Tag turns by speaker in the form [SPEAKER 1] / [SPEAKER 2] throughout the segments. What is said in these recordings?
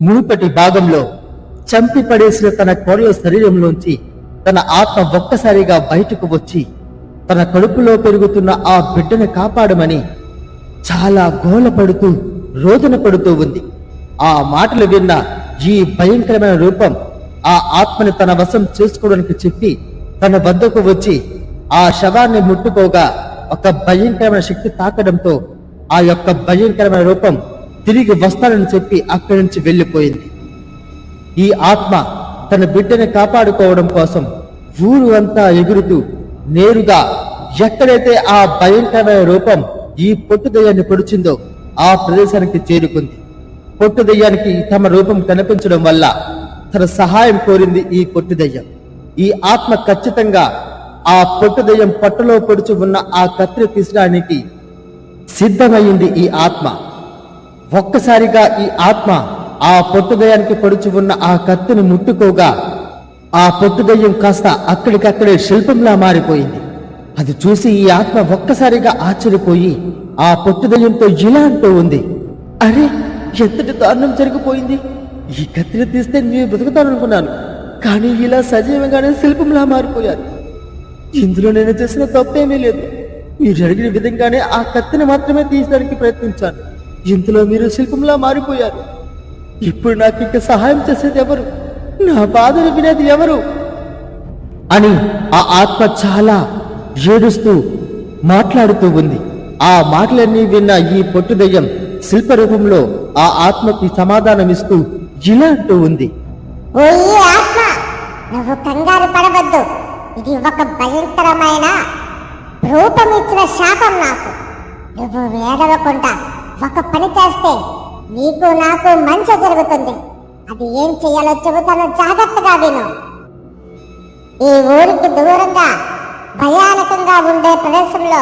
[SPEAKER 1] మునుపటి భాగంలో చంపి పడేసిన తన కోడల శరీరంలోంచి తన ఆత్మ ఒక్కసారిగా బయటకు వచ్చి తన కడుపులో పెరుగుతున్న ఆ బిడ్డను కాపాడమని చాలా గోల పడుతూ రోదన పడుతూ ఉంది. ఆ మాటలు విన్న ఈ భయంకరమైన రూపం ఆ ఆత్మని తన వశం చేసుకోవడానికి చెప్పి తన వద్దకు వచ్చి ఆ శవాన్ని ముట్టుకోగా ఒక భయంకరమైన శక్తి తాకడంతో ఆ యొక్క భయంకరమైన రూపం తిరిగి వస్తానని చెప్పి అక్కడి నుంచి వెళ్లిపోయింది. ఈ ఆత్మ తన బిడ్డని కాపాడుకోవడం కోసం ఊరు అంతా ఎగురుతూ నేరుగా ఎక్కడైతే ఆ భయంకరమైన రూపం ఈ పొట్టు దయ్యాన్ని పొడిచిందో ఆ ప్రదేశానికి చేరుకుంది. పొట్టు దయ్యానికి తమ రూపం కనిపించడం వల్ల తన సహాయం కోరింది ఈ పొట్టు దయ్యం. ఈ ఆత్మ ఖచ్చితంగా ఆ పొట్టు దయ్యం పొట్టలో పొడిచి ఉన్న ఆ కత్తిని తీసడానికి సిద్ధమైంది. ఈ ఆత్మ ఒక్కసారిగా ఈ ఆత్మ ఆ పొట్టు దయ్యానికి పొడిచి ఉన్న ఆ కత్తిని ముట్టుకోగా ఆ పొట్టు దయ్యం కాస్త అక్కడికక్కడే శిల్పంలా మారిపోయింది. అది చూసి ఈ ఆత్మ ఒక్కసారిగా ఆశ్చర్యపోయి ఆ పొట్టు దయ్యంతో ఇలా అంటూ ఉంది, అరే ఎంతటి దారుణం జరిగిపోయింది. ఈ కత్తిని తీస్తే నేను బ్రతుకుతాననుకున్నాను, కానీ ఇలా సజీవంగానే శిల్పంలా మారిపోయారు. ఇందులో నేను చేసిన తప్పేమీ లేదు. మీరు అడిగిన విధంగానే ఆ కత్తిని మాత్రమే తీయడానికి ప్రయత్నించాను. ఇందులో మీరు శిల్పంలా మారిపోయారు. ఇప్పుడు నాకు ఇంకా సహాయం చేసేది ఎవరు? నా బాధను వినేది ఎవరు అని ఆ ఆత్మ చాలా ఏడుస్తూ మాట్లాడుతూ ఉంది. ఆ మాటలన్నీ విన్న ఈ పొట్టు దయ్యం శిల్ప రూపంలో ఆ ఆత్మకి సమాధానమిస్తూ ఇలా అంటూ ఉంది,
[SPEAKER 2] ఓ ఈ ఆత్మ, నువ్వు కంగారు పడవద్దు. ఇది ఒక భయంకరమైన రూపం ఇచ్చిన శాపం నాకు. నువ్వు వేడవకుండా ఒక పని చేస్తే నీకు నాకు మంచి జరుగుతుంది. అది ఏం చెయ్యాలో చెబుతాను, జాగ్రత్తగా విను. ఈ ఊరికి దూరంగా భయానకంగా ఉండే ప్రదేశంలో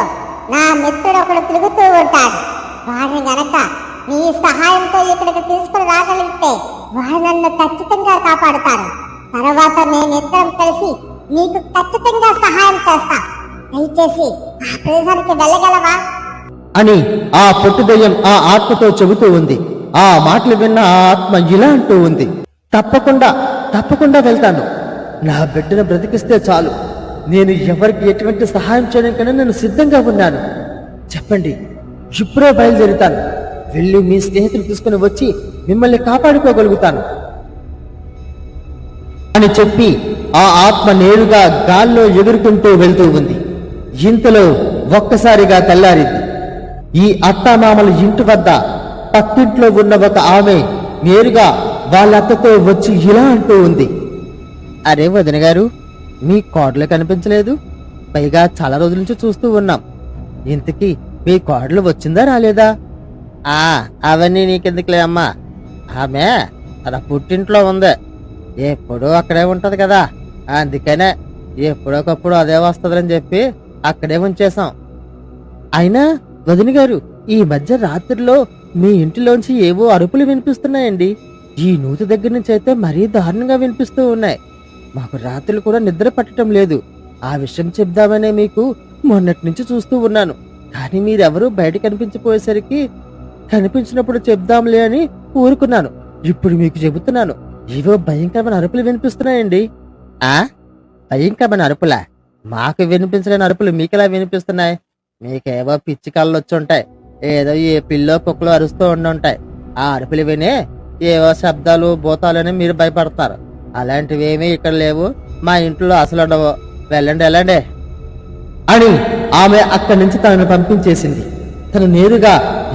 [SPEAKER 2] నా మిత్రుడు ఒకడు తిరుగుతూ ఉంటాడు. వాడిని గనక నీ సహాయంతో ఇక్కడికి తీసుకుని రాగలిగితే వాడు నన్ను ఖచ్చితంగా కాపాడుతారు. తర్వాత మేమిద్దరం కలిసి నీకు ఖచ్చితంగా సహాయం చేస్తా. దయచేసి ఆ ప్రదేశానికి వెళ్ళగలవా
[SPEAKER 1] అని ఆ పొట్టు దయ్యం ఆ ఆత్మతో చెబుతూ ఉంది. ఆ మాటలు విన్న ఆ ఆత్మ ఇలా అంటూ ఉంది, తప్పకుండా తప్పకుండా వెళ్తాను. నా బిడ్డను బ్రతికిస్తే చాలు. నేను ఎవరికి ఎటువంటి సహాయం చేయడానికైనా నేను సిద్ధంగా ఉన్నాను. చెప్పండి, ఇప్పుడే బయలుదేరుతాను. వెళ్ళి మీ స్నేహితులు తీసుకుని వచ్చి మిమ్మల్ని కాపాడుకోగలుగుతాను అని చెప్పి ఆ ఆత్మ నేరుగా గాల్లో ఎగురుకుంటూ వెళ్తూ ఉంది. ఇంతలో ఒక్కసారిగా తెల్లారింది. ఈ అత్తామామల ఇంటి వద్ద పక్కింట్లో ఉన్న ఒక ఆమె నేరుగా వాళ్ళ అత్తతో వచ్చి ఇలా అంటూ ఉంది, అరే వదిన గారు, మీ కోడలు కనిపించలేదు. పైగా చాలా రోజుల నుంచి చూస్తూ ఉన్నాం. ఇంతకీ మీ కోడలు వచ్చిందా రాలేదా? అవన్నీ నీకెందుకులే అమ్మా, ఆమె తన పుట్టింట్లో ఉంది. ఎప్పుడూ అక్కడే ఉంటది కదా, అందుకనే ఎప్పుడొకప్పుడు అదే వస్తుందని చెప్పి అక్కడే ఉంచేశాం. అయినా వదిన గారు, ఈ మధ్య రాత్రిలో మీ ఇంటిలోంచి ఏవో అరుపులు వినిపిస్తున్నాయండి. ఈ నూతి దగ్గర నుంచి అయితే మరీ దారుణంగా వినిపిస్తూ ఉన్నాయి. మాకు రాత్రులు కూడా నిద్ర పట్టడం లేదు. ఆ విషయం చెప్దామనే మీకు మొన్నటి నుంచి చూస్తూ ఉన్నాను. కానీ మీరెవరూ బయట కనిపించిపోయేసరికి కనిపించినప్పుడు చెప్దాంలే అని ఊరుకున్నాను. ఇప్పుడు మీకు చెబుతున్నాను, ఏవో భయంకరమైన అరుపులు వినిపిస్తున్నాయండి. భయంకరమైన అరుపులా? మాకు వినిపించలేని అరుపులు మీకెలా వినిపిస్తున్నాయి? మీకేవో పిచ్చి కళ్ళు వచ్చుంటాయి. ఏదో ఏ పిల్లో కుక్కలు అరుస్తూ ఉండుంటాయి. ఆ అరుపులు విని ఏవో శబ్దాలు భూతాలని మీరు భయపడతారు. అలాంటివి ఏమీ ఇక్కడ లేవు. మా ఇంట్లో అసలు ఉండవు. వెళ్ళండి వెళ్ళండి అని ఆమె అక్కడి నుంచి తనను పంపించేసింది. తను నేరుగా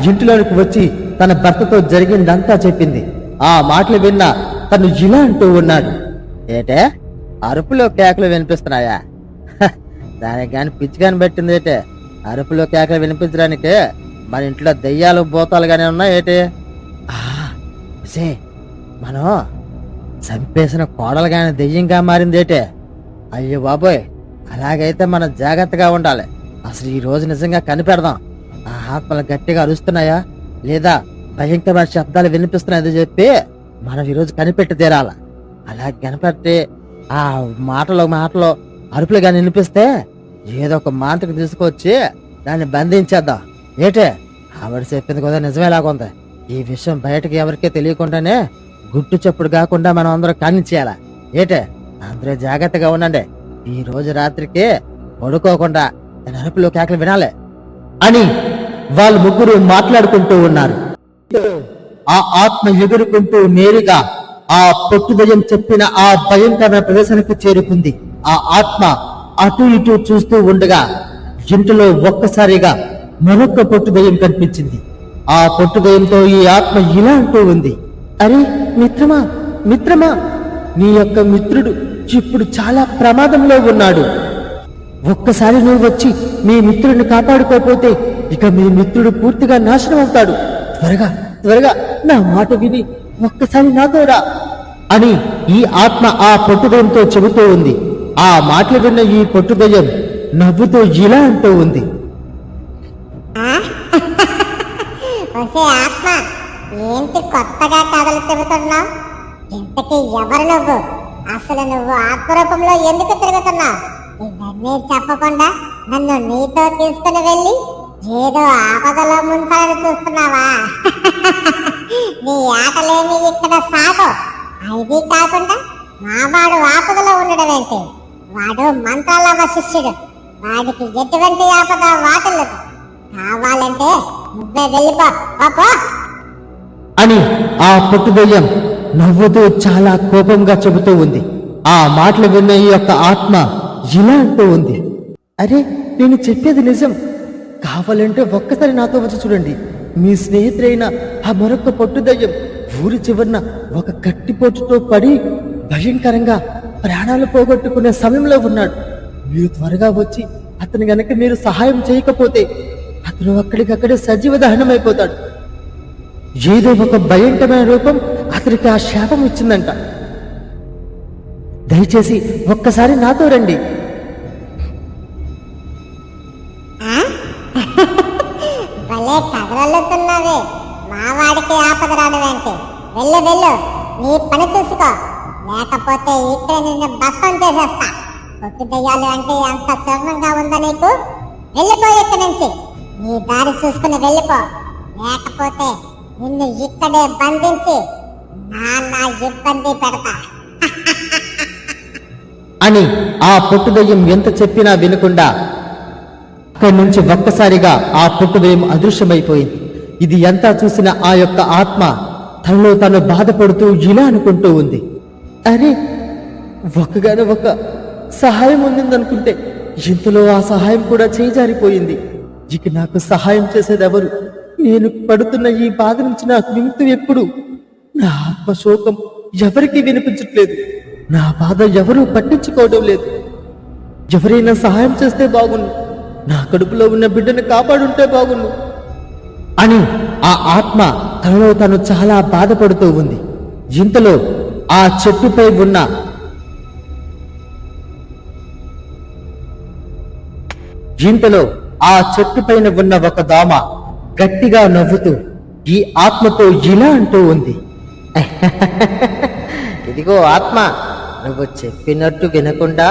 [SPEAKER 1] ఇంటిలోనికి వచ్చి తన భర్తతో జరిగిందంతా చెప్పింది. ఆ మాటలు విన్న తను ఇలా అంటూ ఉన్నాడు, ఏటే అరుపులో కేకలు వినిపిస్తున్నాయా? దానికి కానీ పిచ్చి కాని పెట్టింది ఏటే? అరుపులో కేకలు వినిపించడానికి మన ఇంట్లో దెయ్యాలు భూతాలు గానే ఉన్నాయి ఏటే? మనం చంపేసిన కోడలు గాని దెయ్యంగా మారిందేటే? అయ్యో బాబోయ్, అలాగైతే మనం జాగ్రత్తగా ఉండాలి. అసలు ఈ రోజు నిజంగా కనిపెడదాం. ఆ ఆత్మలు గట్టిగా అరుస్తున్నాయా లేదా భయంకరమైన శబ్దాలు వినిపిస్తున్నాయని చెప్పి మనం ఈరోజు కనిపెట్టి తీరాల. అలా కనిపెట్టి ఆ మాటలో అరుపులు గాని వినిపిస్తే ఏదో ఒక మాంత్రిక తీసుకొచ్చి దాన్ని బంధించేద్దాం ఏటే? ఆవిడ చెప్పింది కూడా నిజమేలాగుంది. ఈ విషయం బయటకి ఎవరికీ తెలియకుండానే గుట్టు చప్పుడు కాకుండా మనం అందరం కానిచ్చేయాలా ఏటే? అందరూ జాగ్రత్తగా ఉండండి. ఈ రోజు రాత్రికి పడుకోకుండా అరుపులో కేకలు వినాలి అని వాళ్ళు ముగ్గురు మాట్లాడుకుంటూ ఉన్నారు. ఆ ఆత్మ ఎగురుకుంటూ నేరుగా ఆ పొట్టుదయం చెప్పిన ఆ భయంకర ప్రదేశానికి చేరుకుంది. ఆ ఆత్మ అటు ఇటు చూస్తూ ఉండగా ఇంటిలో ఒక్కసారిగా మరొక పొట్టుదయం కనిపించింది. ఆ పొట్టుదయంతో ఈ ఆత్మ ఇలా అంటూ ఉంది, అరే మిత్రమా మిత్రమా, నీ యొక్క మిత్రుడు ఇప్పుడు చాలా ప్రమాదంలో ఉన్నాడు. ఒక్కసారి నువ్వు వచ్చి మీ మిత్రుడిని కాపాడుకోకపోతే ఇక మీ మిత్రుడు పూర్తిగా నాశనం అవుతాడు. త్వరగా త్వరగా నా మాట విని ఒక్కసారి నాతో రా అని ఈ ఆత్మ ఆ పొట్టుదయంతో చెబుతూ ఉంది. ఆ మాటలు విన్న ఈ పొట్టుదయం నవ్వుతూ ఇలా అంటూ ఉంది,
[SPEAKER 2] ఒసే ఆత్మ, ఏంటి కొత్తగా కథలు చెబుతున్నావు? ఇంతకీ ఎవరు నువ్వు? అసలు నువ్వు ఆత్మరూపంలో ఎందుకు తిరుగుతున్నావు? ఇవన్నీ చెప్పకుండా నన్ను నీతో తీసుకుని వెళ్ళి ఏదో ఆపదలో ముంచాలని చూస్తున్నావా? నీ ఆటలేమి ఇక్కడ సాగు. అది కాకుండా మా వాడు ఆపదలో ఉండడం ఏంటి? వాడు మంత్రాల శిష్యుడు. వాడికి ఎటువంటి ఆపద వాటిల్లదు. కావాలంటే నువ్వే వెళ్ళిపో పాపో
[SPEAKER 1] అని ఆ పొట్టుదయ్యం నవ్వుతూ చాలా కోపంగా చెబుతూ ఉంది. ఆ మాటలు విన్న ఈ యొక్క ఆత్మ ఇలా అంటూ ఉంది, అరే నేను చెప్పేది నిజం. కావాలంటే ఒక్కసారి నాతో వచ్చి చూడండి. మీ స్నేహితుడైన ఆ మరొక పొట్టుదయ్యం ఊరి చివరన ఒక గట్టిపోటుతో పడి భయంకరంగా ప్రాణాలు పోగొట్టుకునే సమయంలో ఉన్నాడు. మీరు త్వరగా వచ్చి అతని గనక మీరు సహాయం చేయకపోతే అతను అక్కడికక్కడే సజీవ దహనమైపోతాడు. ఏదో ఒక భయంకరమైన రూపం అతనికి ఆ శాపం ఇచ్చిందంట. దయచేసి ఒక్కసారి నాతో రండి.
[SPEAKER 2] భలే కదలల్లుతున్నావే. మా వాడికి ఆపద రావడమేంటి? వెళ్ళు వెళ్ళు, నీ పని చూసుకో, లేకపోతే ఇక్కడే నిన్ను భస్మం చేసేస్తా. కొట్టు దెయ్యాలు అంటే అంత చర్మంగా ఉందా నీకు? వెళ్ళిపో ఇక్కడి నుంచి, నీ దారి చూసుకుని వెళ్ళిపో, లేకపోతే నిన్ను ఇక్కడే బంధించి నాన్న ఇబ్బంది పెడతా
[SPEAKER 1] అని ఆ పొట్టుదయ్యం ఎంత చెప్పినా వినకుండా అక్కడి నుంచి ఒక్కసారిగా ఆ పొట్టుదయ్యం అదృశ్యమైపోయింది. ఇది ఎంత చూసిన ఆ యొక్క ఆత్మ తనలో తాను బాధపడుతూ ఇలా అనుకుంటూ ఉంది, అరే ఒక్కగానే ఒక సహాయం ఉందనుకుంటే ఇంతలో ఆ సహాయం కూడా చేజారిపోయింది. ఇక నాకు సహాయం చేసేదెవరు? నేను పడుతున్న ఈ బాధ నుంచి నాకు విముక్తి ఎప్పుడు? నా ఆత్మ శోకం ఎవరికీ వినిపించట్లేదు. నా బాధ ఎవరూ పట్టించుకోవడం లేదు. ఎవరైనా సహాయం చేస్తే బాగుండు. నా కడుపులో ఉన్న బిడ్డను కాపాడుంటే బాగుండు అని ఆ ఆత్మ తనలో తను చాలా బాధపడుతూ ఉంది. ఇంతలో ఆ చెట్టుపై ఉన్న ఆ చెట్టు పైన ఉన్న ఒక దోమ గట్టిగా నవ్వుతూ ఈ ఆత్మతో ఇలా అంటూ ఉంది, ఇదిగో ఆత్మ, నువ్వు చెప్పినట్టు వినకుండా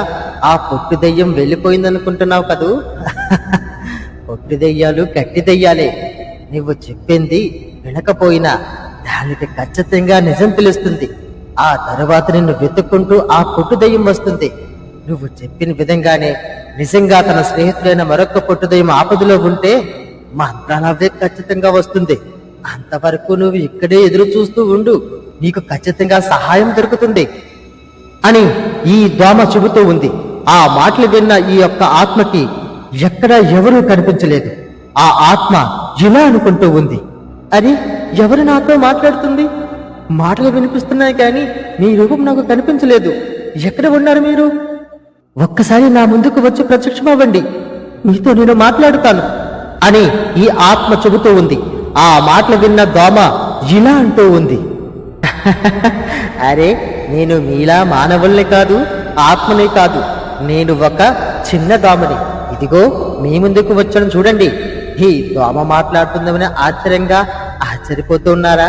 [SPEAKER 1] ఆ పొట్టు దెయ్యం వెళ్ళిపోయిందనుకుంటున్నావు కదూ? పొట్టు దెయ్యాలు గట్టి దెయ్యాలే. నువ్వు చెప్పింది వినకపోయినా దానికి ఖచ్చితంగా నిజం తెలుస్తుంది. ఆ తరువాత నిన్ను వెతుక్కుంటూ ఆ పొట్టు దెయ్యం వస్తుంది. నువ్వు చెప్పిన విధంగానే నిజంగా తన స్నేహితుడైన మరొక పొట్టు దెయ్యం ఆపదలో ఉంటే మంత్రాలవే ఖచ్చితంగా వస్తుంది. అంతవరకు నువ్వు ఇక్కడే ఎదురు చూస్తూ ఉండు, నీకు ఖచ్చితంగా సహాయం దొరుకుతుంది అని ఈ దోమ చెబుతూ ఉంది. ఆ మాటలు విన్న ఈ యొక్క ఆత్మకి ఎక్కడా ఎవరూ కనిపించలేదు. ఆ ఆత్మ ఇలా అనుకుంటూ ఉంది, అరే ఎవరు నాతో మాట్లాడుతుంది? మాటలు వినిపిస్తున్నాయి కానీ మీ రూపం నాకు కనిపించలేదు. ఎక్కడ ఉన్నారు మీరు? ఒక్కసారి నా ముందుకు వచ్చి ప్రత్యక్షమవ్వండి, మీతో నేను మాట్లాడుతాను అని ఈ ఆత్మ చెబుతూ ఉంది. ఆ మాటలు విన్న దోమ ఇలా అంటూ ఉంది, అరే నేను మీలా మానవుల్ని కాదు, ఆత్మని కాదు, నేను ఒక చిన్న దోమని. ఇదిగో మీ ముందుకు వచ్చాను చూడండి. ఈ దోమ మాట్లాడుతుందని ఆశ్చర్యపోతున్నారా?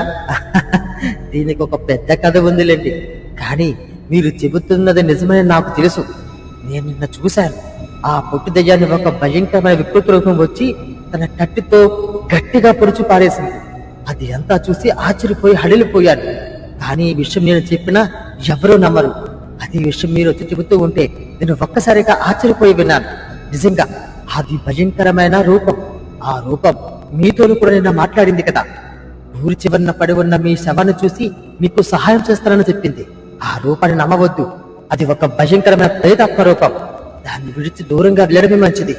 [SPEAKER 1] దీనికి ఒక పెద్ద కథ ఉందిలేండి. కానీ మీరు చెబుతున్నది నిజమని నాకు తెలుసు. నేను నిన్న చూశాను. ఆ పొట్టు దెయ్యాన్ని ఒక భయంకరమైన వికృతి రూపం వచ్చి తన కట్టితో గట్టిగా పొడిచి పారేసింది. అది అంతా చూసి ఆశ్చర్యపోయి హడిలిపోయాను. కానీ ఈ విషయం నేను చెప్పినా ఎవరూ నమ్మరు. అదే విషయం మీరు వచ్చి చెబుతూ ఉంటే నేను ఒక్కసారిగా ఆశ్చర్యపోయి విన్నాను. నిజంగా అది భయంకరమైన రూపం. ఆ రూపం మీతోనూ కూడా నిన్న మాట్లాడింది కదా. ఊరి చివరన పడి ఉన్న మీ శవాన్ని చూసి మీకు సహాయం చేస్తానని చెప్పింది. ఆ రూపాన్ని నమ్మవద్దు. అది ఒక భయంకరమైన ప్రేతాత్మ రూపం. దాన్ని విడిచి దూరంగా వెళ్ళడమే మంచిది.